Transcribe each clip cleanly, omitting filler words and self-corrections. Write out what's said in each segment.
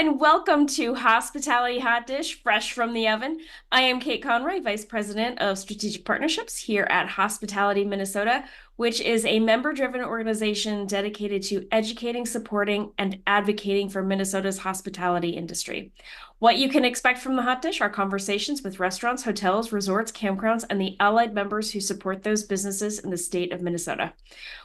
and welcome to Hospitality Hot Dish, fresh from the oven. I am Kate Conroy, Vice President of Strategic Partnerships here at Hospitality Minnesota, which is a member-driven organization dedicated to educating, supporting, and advocating for Minnesota's hospitality industry. What you can expect from the Hot Dish are conversations with restaurants, hotels, resorts, campgrounds, and the allied members who support those businesses in the state of Minnesota.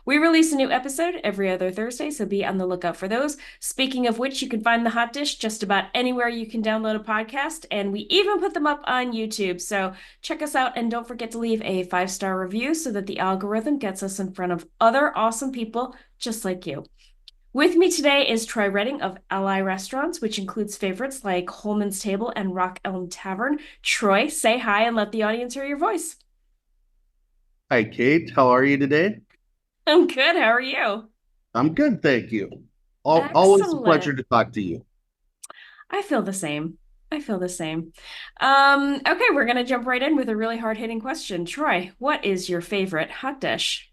We release a new episode every other Thursday, so be on the lookout for those. Speaking of which, you can find the Hot Dish just about anywhere you can download a podcast, and we even put them up on YouTube. So check us out, and don't forget to leave a 5-star review so that the algorithm gets us in front of other awesome people just like you. With me today is Troy Redding of Ally Restaurants, which includes favorites like Holman's Table and Rock Elm Tavern. Troy, say hi and let the audience hear your voice. Hi, Kate. How are you today? I'm good. How are you? I'm good, thank you. Always a pleasure Excellent. to talk to you. I feel the same. I feel the same. Okay, we're gonna jump right in with a really hard-hitting question. Troy, what is your favorite hot dish?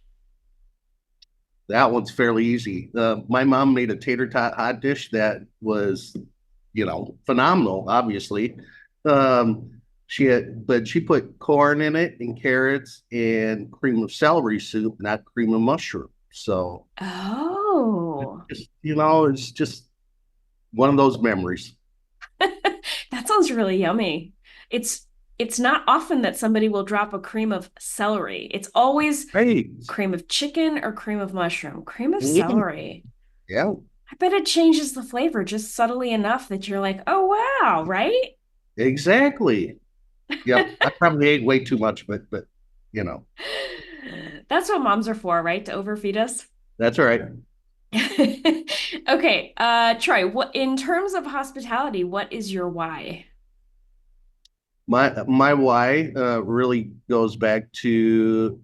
That one's fairly easy. My mom made a tater tot hot dish that was, phenomenal, obviously. But she put corn in it and carrots and cream of celery soup, not cream of mushroom. So Oh, it's just one of those memories. that sounds really yummy. It's it's not often that somebody will drop a cream of celery. It's always Hey, cream of chicken or cream of mushroom. Cream of mm, celery. yeah, I bet it changes the flavor just subtly enough that you're like, oh wow, right? exactly. Yep. I probably ate way too much of it, but you know. That's what moms are for, right? To overfeed us. That's all right. Okay, Troy, what in terms of hospitality, what is your why? My why really goes back to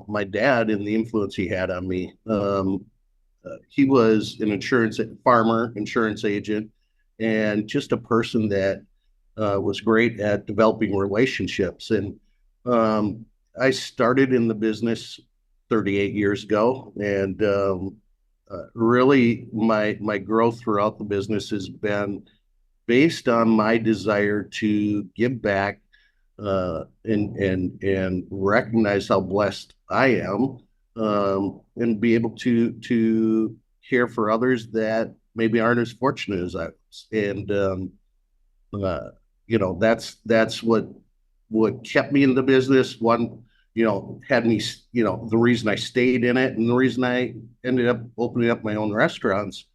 my dad and the influence he had on me. He was an insurance farmer, insurance agent, and just a person that was great at developing relationships. And um, I started in the business 38 years ago, and really my growth throughout the business has been based on my desire to give back and recognize how blessed I am, and be able to care for others that maybe aren't as fortunate as I was. And uh, that's what kept me in the business. One, had me, the reason I stayed in it, and the reason I ended up opening up my own restaurants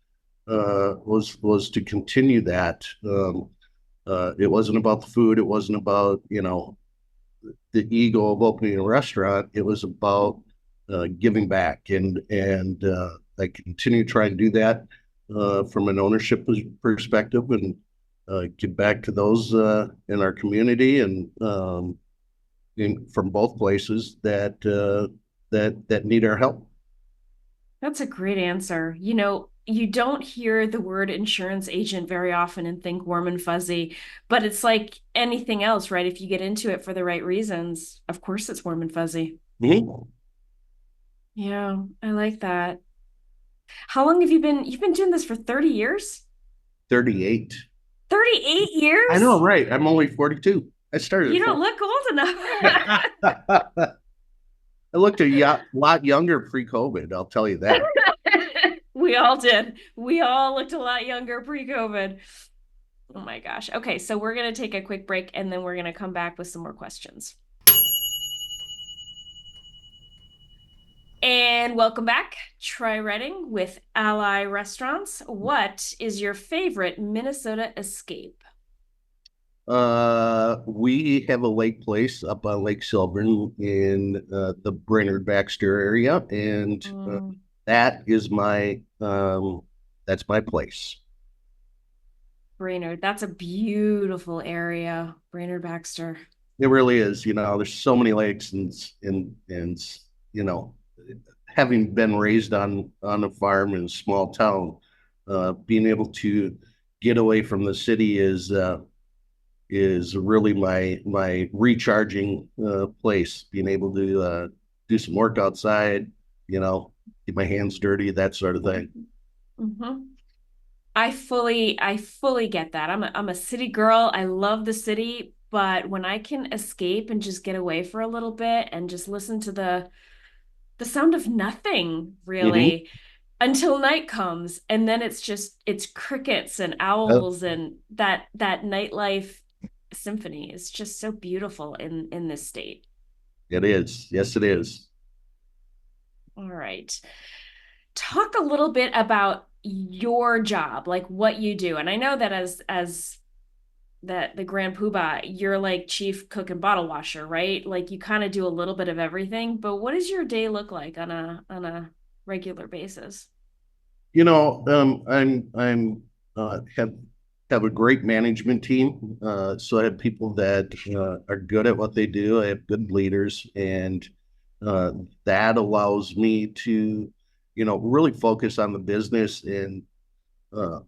was to continue that. It wasn't about the food. It wasn't about the ego of opening a restaurant. It was about giving back, and I continue trying to do that from an ownership perspective, and give back to those in our community, and from both places that need our help. That's a great answer. You know, you don't hear the word insurance agent very often and think warm and fuzzy, but it's like anything else, right? If you get into it for the right reasons, of course it's warm and fuzzy. Mm-hmm. Yeah, I like that. How long have you've been doing this for 30 years? 38. 38 I know, years? right? I'm only 42. I started You at don't 40. look old enough. I looked lot younger pre-COVID, I'll tell you that. We all did. We all looked a lot younger pre-COVID. Oh my gosh. Okay, so we're going to take a quick break and then we're going to come back with some more questions. And welcome back, Troy Redding with Ally Restaurants. What is your favorite Minnesota escape? We have a lake place up on Lake Silver in the Brainerd Baxter area, and Mm, that is that's my place. Brainerd. That's a beautiful area. Brainerd Baxter. It really is. There's so many lakes, and you know, having been raised on a farm in a small town, being able to get away from the city is really my recharging place. Being able to do some work outside, get my hands dirty, that sort of thing. Mm-hmm. I fully get that. I'm a city girl. I love the city, but when I can escape and just get away for a little bit and just listen to the sound of nothing, Mhm. really, until night comes, and then it's crickets and Uh, owls and that nightlife symphony is just so beautiful in this state. it is. Yes, it is. All right. Talk a little bit about your job, like what you do. And I know that as that the grand poobah, you're like chief cook and bottle washer, right? Like you kind of do a little bit of everything, but what does your day look like on a regular basis? I'm have a great management team. So I have people that are good at what they do. I have good leaders, and uh, that allows me to, really focus on the business and uh,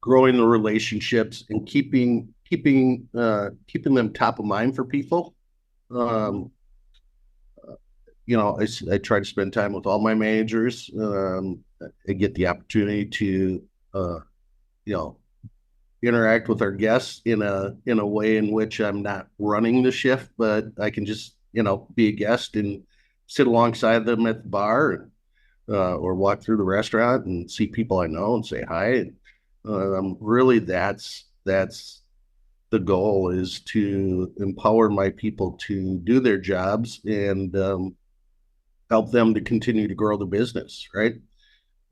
growing the relationships and keeping them top of mind for people. Mhm. Um, I try to spend time with all my managers. I get the opportunity to, uh, you know, interact with our guests in a way in which I'm not running the shift, but I can just, be a guest and sit alongside them at the bar, or walk through the restaurant and see people I know and say hi. Really, that's the goal, is to empower my people to do their jobs and help them to continue to grow the business, right?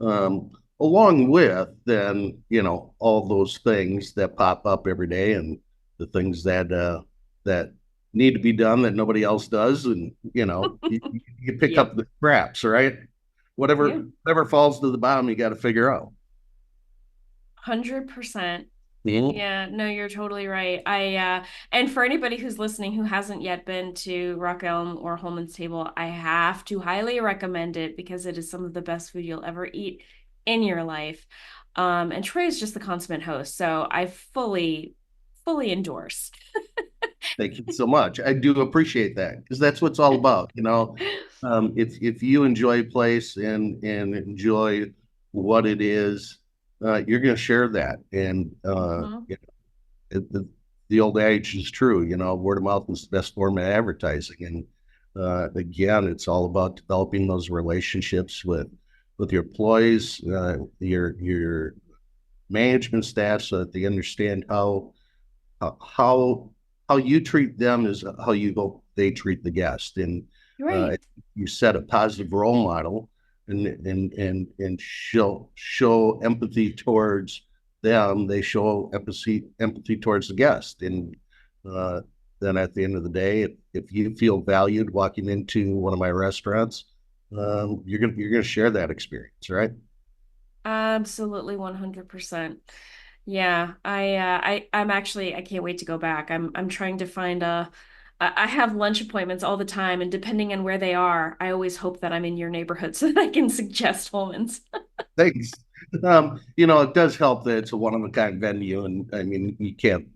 Along with then, all those things that pop up every day and the things that need to be done that nobody else does, and you pick Yep. up the scraps, right? Yeah. Whatever falls to the bottom, you got to figure out. 100%. Mhm. Yeah, no, you're totally right. And for anybody who's listening who hasn't yet been to Rock Elm or Holman's Table, I have to highly recommend it because it is some of the best food you'll ever eat in your life. And Troy is just the consummate host, so I fully endorse. Thank you so much. I do appreciate that, because that's what it's all about. If you enjoy a place and enjoy what it is, you're going to share that. And Mhm. the old adage is true. Word of mouth is the best form of advertising. And again, it's all about developing those relationships with your employees, your management staff, so that they understand how how you treat them is how you hope they treat the guest. And uh, Right. you set a positive role model, and show empathy towards them. They show empathy towards the guest. And uh, then at the end of the day, if you feel valued walking into one of my restaurants, you're gonna share that experience, right? Absolutely 100%. Yeah, I'm actually I can't wait to go back. I'm trying to find I have lunch appointments all the time, and depending on where they are, I always hope that I'm in your neighborhood so that I can suggest Holman's. Thanks. It does help that it's a one of a kind venue, and I mean, you can't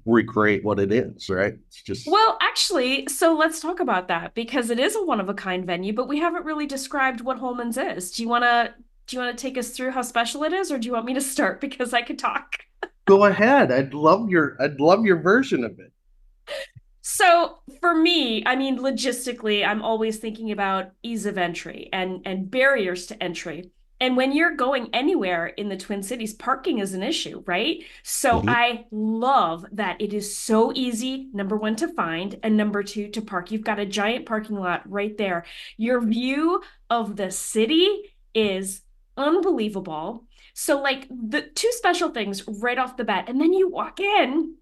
recreate what it is, right? It's just Well, actually, so let's talk about that because it is a one of a kind venue, but we haven't really described what Holman's is. Do you want to take us through how special it is, or do you want me to start because I could talk? go ahead. I'd love your version of it. So for me, I mean, logistically, I'm always thinking about ease of entry and barriers to entry. And when you're going anywhere in the Twin Cities, parking is an issue, right? So Mhm. I love that it is so easy, number one, to find, and number two, to park. You've got a giant parking lot right there. Your view of the city is unbelievable. So, like, the two special things right off the bat, and then you walk in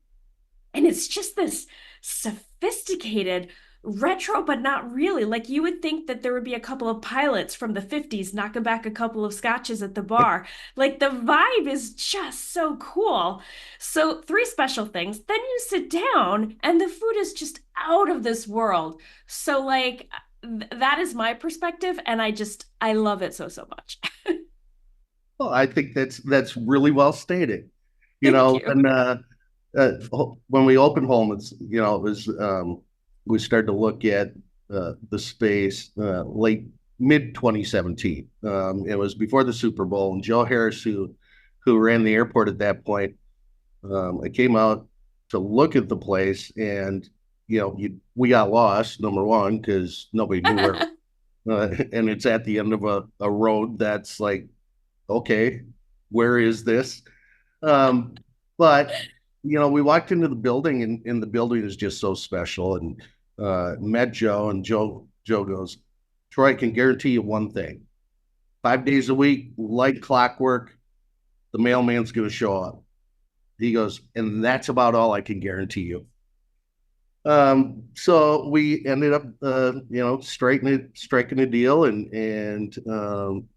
and it's just this sophisticated retro, but not really. Like you would think that there would be a couple of pilots from the 50s knocking back a couple of scotches at the bar. Like the vibe is just so cool. So, three special things. Then you sit down and the food is just out of this world. So, like, that is my perspective. And I love it so, so much. Well, I think that's really well stated. Thank you. And when we opened home, it was we started to look at the space late. mid 2017. It was before the Super Bowl, and Joe Harris, who ran the airport at that point, I came out to look at the place, and we got lost. Number one, because nobody knew where, and it's at the end of a road that's like, okay, where is this? Um, but we walked into the building, and the building is just so special. And met Joe, and Joe goes, Troy, I can guarantee you one thing: 5 days a week, like clockwork, the mailman's going to show up. He goes, and that's about all I can guarantee you. So we ended up, striking a deal, and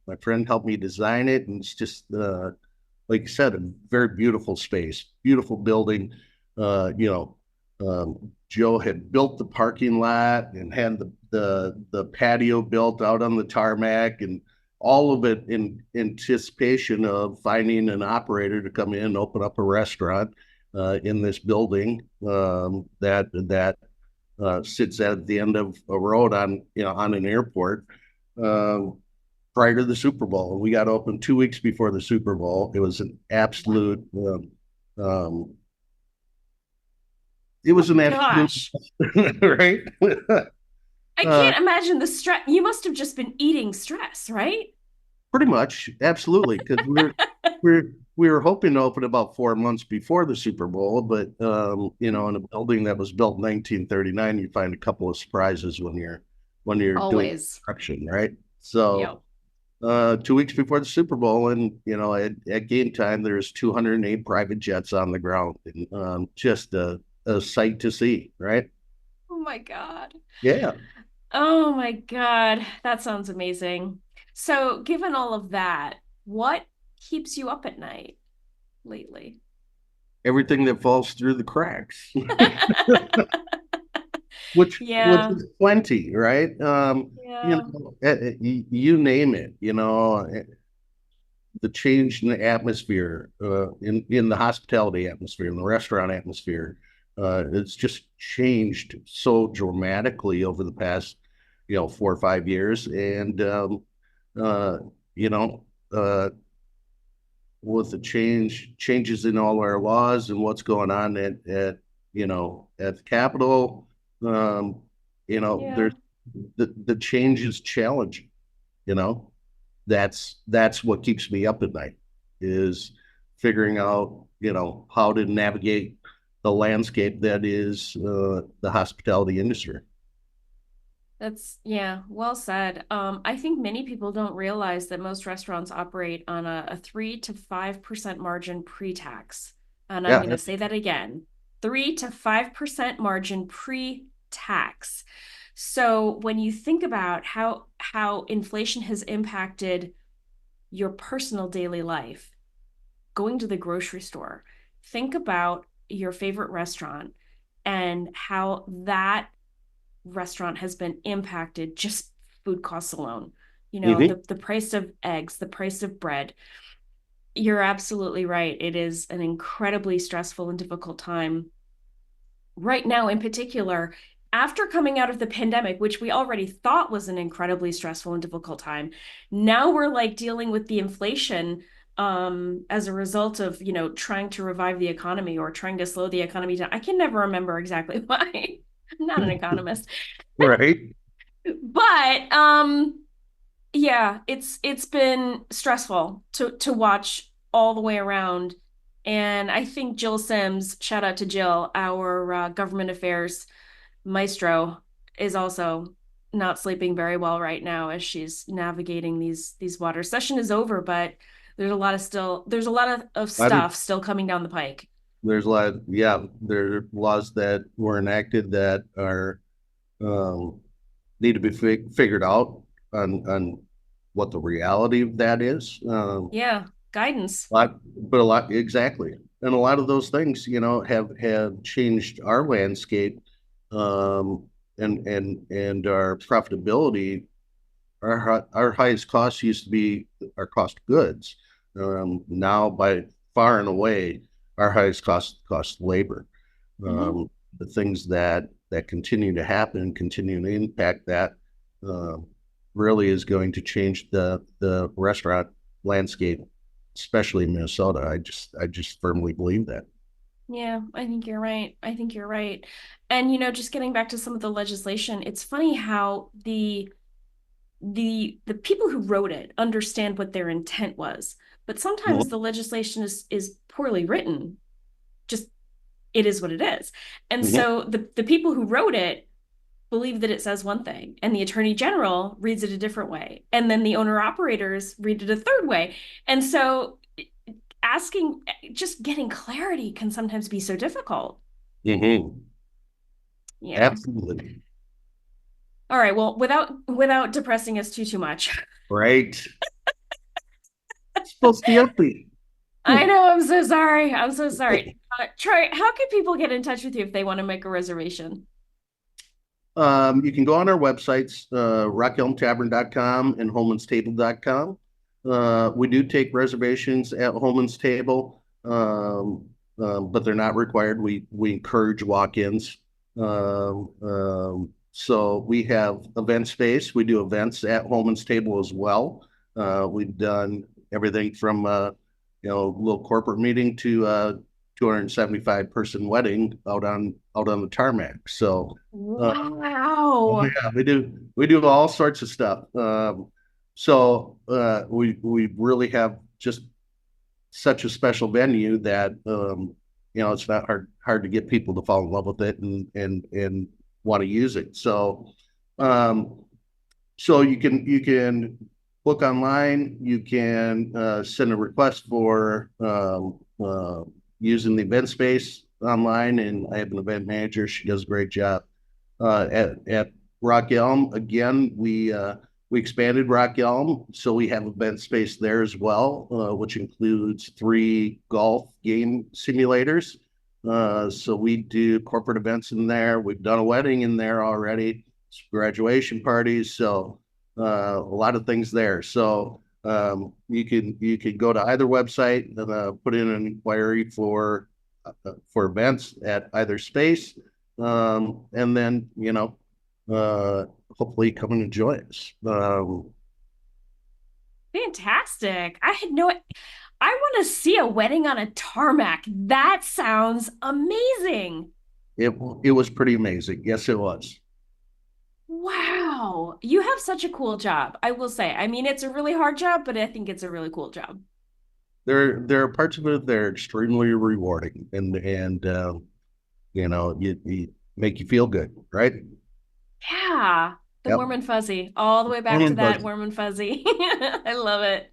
my friend helped me design it, and it's just, like you said, a very beautiful space, beautiful building. You know, Joe had built the parking lot and had the patio built out on the tarmac, and all of it in anticipation of finding an operator to come in and open up a restaurant in this building that sits at the end of a road on an airport. Um, Prior to the Super Bowl. We got open 2 weeks before the Super Bowl. It was an absolute, um, it Oh was an my absolute, gosh. right? I uh, can't imagine the stress. You must have just been eating stress, right? Pretty much, absolutely, because we were hoping to open about 4 months before the Super Bowl, but in a building that was built in 1939, you find a couple of surprises when you're doing Always. construction, right? So Yep. 2 weeks before the Super Bowl, and at game time, there's 208 private jets on the ground, and just a sight to see, right? Oh my God. Yeah, Oh my God. That sounds amazing. So, given all of that, what keeps you up at night lately? everything that falls through the cracks, which Yeah. is plenty, right? Yeah. You name it, the change in the atmosphere, in the hospitality atmosphere, in the restaurant atmosphere. It's just changed so dramatically over the past, 4 or 5 years, and uh, you know, uh, with the changes in all our laws and what's going on at the Capitol, um, Yeah. there's the change is challenging. You know, that's what keeps me up at night, is figuring out how to navigate the landscape that is the hospitality industry. Yeah, well said. I think many people don't realize that most restaurants operate on a 3 to 5% margin pre-tax. And I'm Yeah, going to say that again, 3 to 5% margin pre-tax. So when you think about how inflation has impacted your personal daily life, going to the grocery store, think about your favorite restaurant and how that restaurant has been impacted just food costs alone. hmm The price of eggs, the price of bread. You're absolutely right. It is an incredibly stressful and difficult time right now, in particular, after coming out of the pandemic, which we already thought was an incredibly stressful and difficult time. Now we're like dealing with the inflation as a result of, trying to revive the economy or trying to slow the economy down. I can never remember exactly why. I'm not an economist. right. But yeah, it's been stressful to watch all the way around. And I think Jill Sims, shout out to Jill, our government affairs maestro, is also not sleeping very well right now as she's navigating these waters. Session is over, but there's a lot of I did, stuff still coming down the pike. there's a lot, yeah, there are laws that were enacted that are um, need to be figured out on what the reality of that is. Yeah, guidance. But a lot, exactly, and a lot of those things, have changed our landscape, um, and our profitability. Our highest cost used to be our cost of goods. Now, by far and away, our highest cost labor. Hmm. The things that continue to happen, continue to impact that. Uh, really is going to change the restaurant landscape, especially in Minnesota. I just firmly believe that. Yeah, I think you're right. I think you're right. And just getting back to some of the legislation, it's funny how the people who wrote it understand what their intent was, but sometimes Mhm. the legislation is poorly written. Just it is what it is. And Mhm. so the people who wrote it believe that it says one thing, and the attorney general reads it a different way, and then the owner operators read it a third way. And so asking, just getting clarity can sometimes be so difficult. Mhm. Yeah. Absolutely. All right. Well, without depressing us too much. Right. It's supposed to be upbeat. I know. I'm so sorry. I'm so sorry. Troy, how can people get in touch with you if they want to make a reservation? You can go on our websites, rockelmtavern.com and holmanstable.com. We do take reservations at Holman's Table, but they're not required. We encourage walk-ins. So we have event space. We do events at Holman's Table as well. We've done everything from a little corporate meeting to 275 person wedding out on the tarmac. So oh Wow. yeah, we do all sorts of stuff. We really have just such a special venue that it's not hard to get people to fall in love with it and want to use it. Um, so you can book online. You can send a request for using the event space online, and I have an event manager. She does a great job at Rock Elm. Again, we expanded Rock Elm, so we have event space there as well, which includes 3 golf game simulators. So we do corporate events in there. We've done a wedding in there already, graduation parties. So a lot of things there. So you can go to either website and put in an inquiry for events at either space, and then uh, hopefully come and enjoy us. Fantastic. I want to see a wedding on a tarmac. That sounds amazing. It was pretty amazing. Yes, it was. Wow. You have such a cool job, I will say. I mean, it's a really hard job, but I think it's a really cool job. There are parts of it that are extremely rewarding, and you make you feel good, right? Yeah. The Yep. warm and fuzzy, all the way back to that warm and fuzzy. I love it.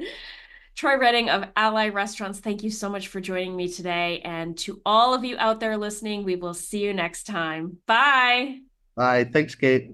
Troy Redding of Ally Restaurants, thank you so much for joining me today. And to all of you out there listening, we will see you next time. Bye. Hi, thanks, Kate.